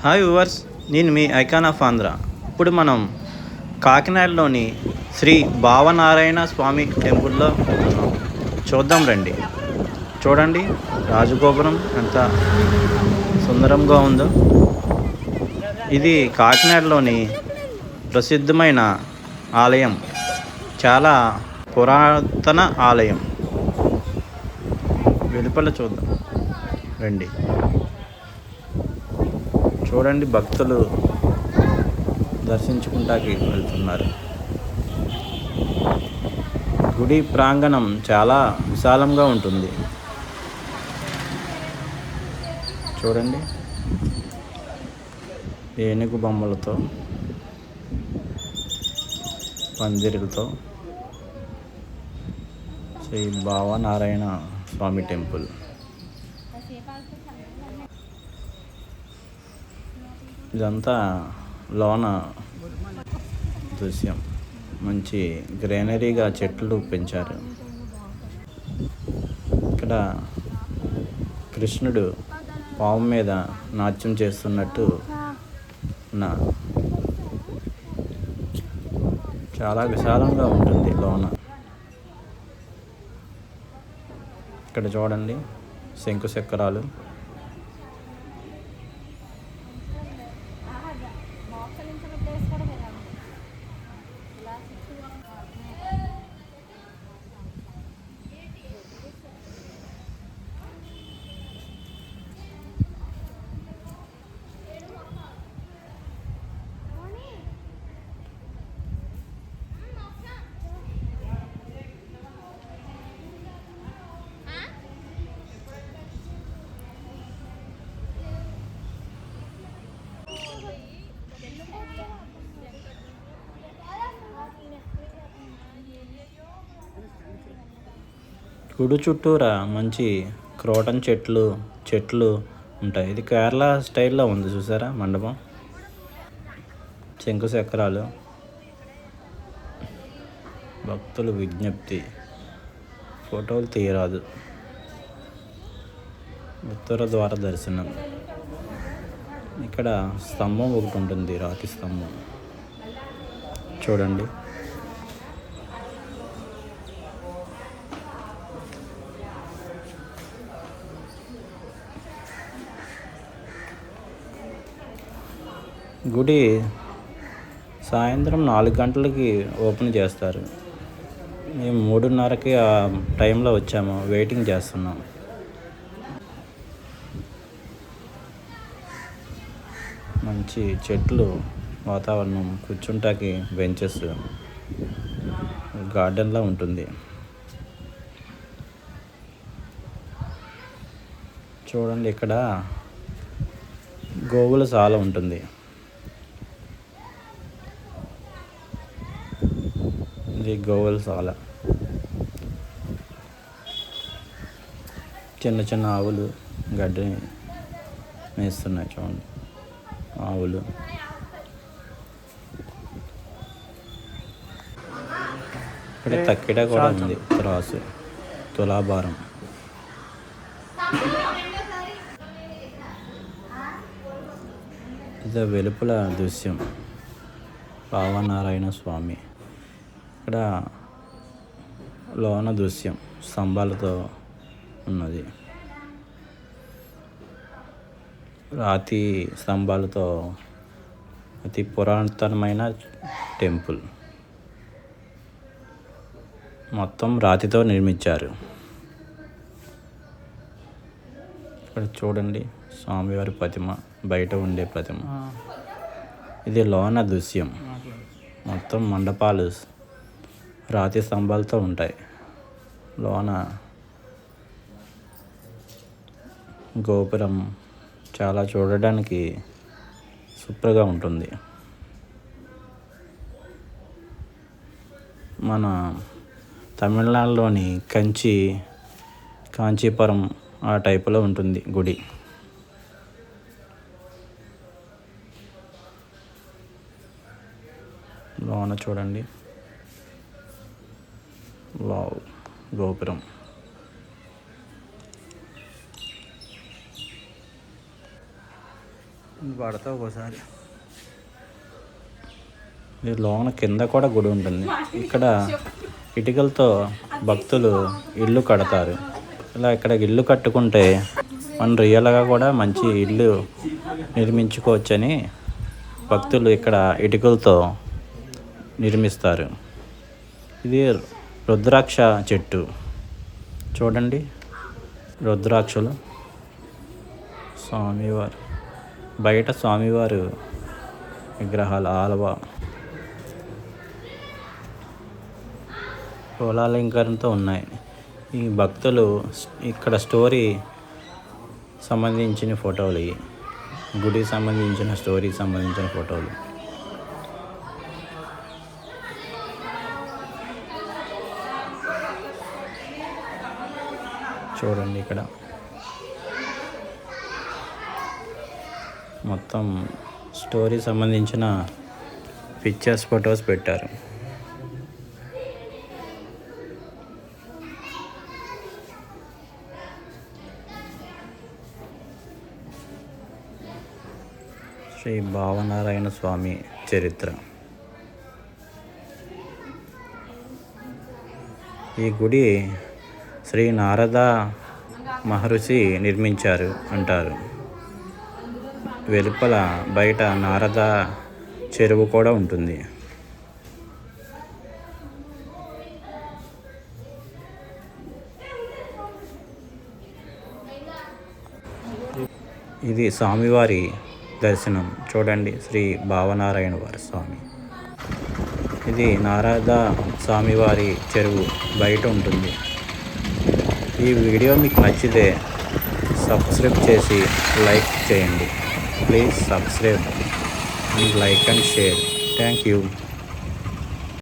Hi viewers, నేను మీ icon of Andhra. ఇప్పుడు మనం కాకినాడలోని శ్రీ భావనారాయణ స్వామి టెంపుల్లో ఉన్నాం. చూద్దాం రండి. చూడండి, రాజగోపురం ఎంత సుందరంగా ఉందో. ఇది కాకినాడలోని ప్రసిద్ధమైన ఆలయం, చాలా పురాతన ఆలయం. వెలుపల చూద్దాం రండి. చూడండి, భక్తులు దర్శించుకుంటాకి వెళ్తున్నారు. గుడి ప్రాంగణం చాలా విశాలంగా ఉంటుంది. చూడండి, ఏనుగు బొమ్మలతో, పందిరులతో శ్రీ భావనారాయణ స్వామి టెంపుల్. ఇదంతా లోన దృశ్యం. మంచి గ్రీనరీగా చెట్లు పెంచారు. ఇక్కడ కృష్ణుడు పాము మీద నాట్యం చేస్తున్నట్టు చాలా విశాలంగా ఉంటుంది లోన. ఇక్కడ చూడండి, శంకు చక్రాలు. గుడి చుట్టూరా మంచి క్రోటన్ చెట్లు ఉంటాయి. ఇది కేరళ స్టైల్లో ఉంది, చూసారా మండపం. శంకు చక్రాలు. భక్తులు విజ్ఞప్తి, ఫోటోలు తీయరాదు. ఉత్తర ద్వార దర్శనం. ఇక్కడ స్తంభం ఒకటి ఉంటుంది, రాతి స్తంభం. చూడండి, గుడి సాయంత్రం 4 గంటలకి ఓపెన్ చేస్తారు. మేము 3:30కి ఆ టైంలో వచ్చాము, వెయిటింగ్ చేస్తున్నాం. మంచి చెట్లు, వాతావరణం, కూర్చుంటాకి బెంచెస్, గార్డెన్లా ఉంటుంది. చూడండి, ఇక్కడ గోవుల సాల ఉంటుంది. ఇది గోవుల సాల. చిన్న చిన్న ఆవులు గడ్డి మేస్తున్నాయి. చూడండి, ఆవులు. ఇక్కడ తక్కిడ కూడా ఉంది, త్రాసు, తులాభారం. ఇది వెలుపల దృశ్యం, భావనారాయణ స్వామి. ఇక్కడ లోన దృశ్యం స్తంభాలతో ఉన్నది. రాతి స్తంభాలతో అతి పురాతనమైన టెంపుల్. మొత్తం రాతితో నిర్మించారు. ఇక్కడ చూడండి, స్వామివారి ప్రతిమ, బయట ఉండే ప్రతిమ. ఇది లోన దృశ్యం. మొత్తం మండపాలు రాతి స్తంభాలతో ఉంటాయి. లోన గోపురం చాలా చూడడానికి సూపర్గా ఉంటుంది. మన తమిళనాడులోని కాంచీపురం ఆ టైపులో ఉంటుంది గుడి. లోన చూడండి, వావ్, గోపురం. పడతావు ఒకసారి. ఈ లోన కింద కూడా గుడి ఉంటుంది. ఇక్కడ ఇటుకలతో భక్తులు ఇల్లు కడతారు. ఇలా ఇక్కడ ఇల్లు కట్టుకుంటే మనం రియల్గా కూడా మంచి ఇల్లు నిర్మించుకోవచ్చని భక్తులు ఇక్కడ ఇటుకలతో నిర్మిస్తారు. ఇది రుద్రాక్ష చెట్టు చూడండి. రుద్రాక్షలు స్వామివారు బయట స్వామివారు విగ్రహాల ఆలవ పూలాలంకరణతో ఉన్నాయి. ఈ భక్తులు ఇక్కడ స్టోరీ సంబంధించిన ఫోటోలు, గుడికి సంబంధించిన స్టోరీకి సంబంధించిన ఫోటోలు. చూడండి ఇక్కడ మొత్తం స్టోరీ సంబంధించిన పిక్చర్స్ ఫొటోస్ పెట్టారు. శ్రీ భావనారాయణ స్వామి చరిత్ర. ఈ గుడి శ్రీ నారద మహర్షి నిర్మించారు అంటారు. వెలుపల బయట నారద చెరువు కూడా ఉంటుంది. ఇది స్వామివారి దర్శనం చూడండి. శ్రీ భావనారాయణ వారి స్వామి. ఇది నారద స్వామివారి చెరువు బయట ఉంటుంది. ఈ వీడియో మీకు నచ్చితే సబ్స్క్రైబ్ చేసి లైక్ చేయండి. Please subscribe and like and share. Thank you.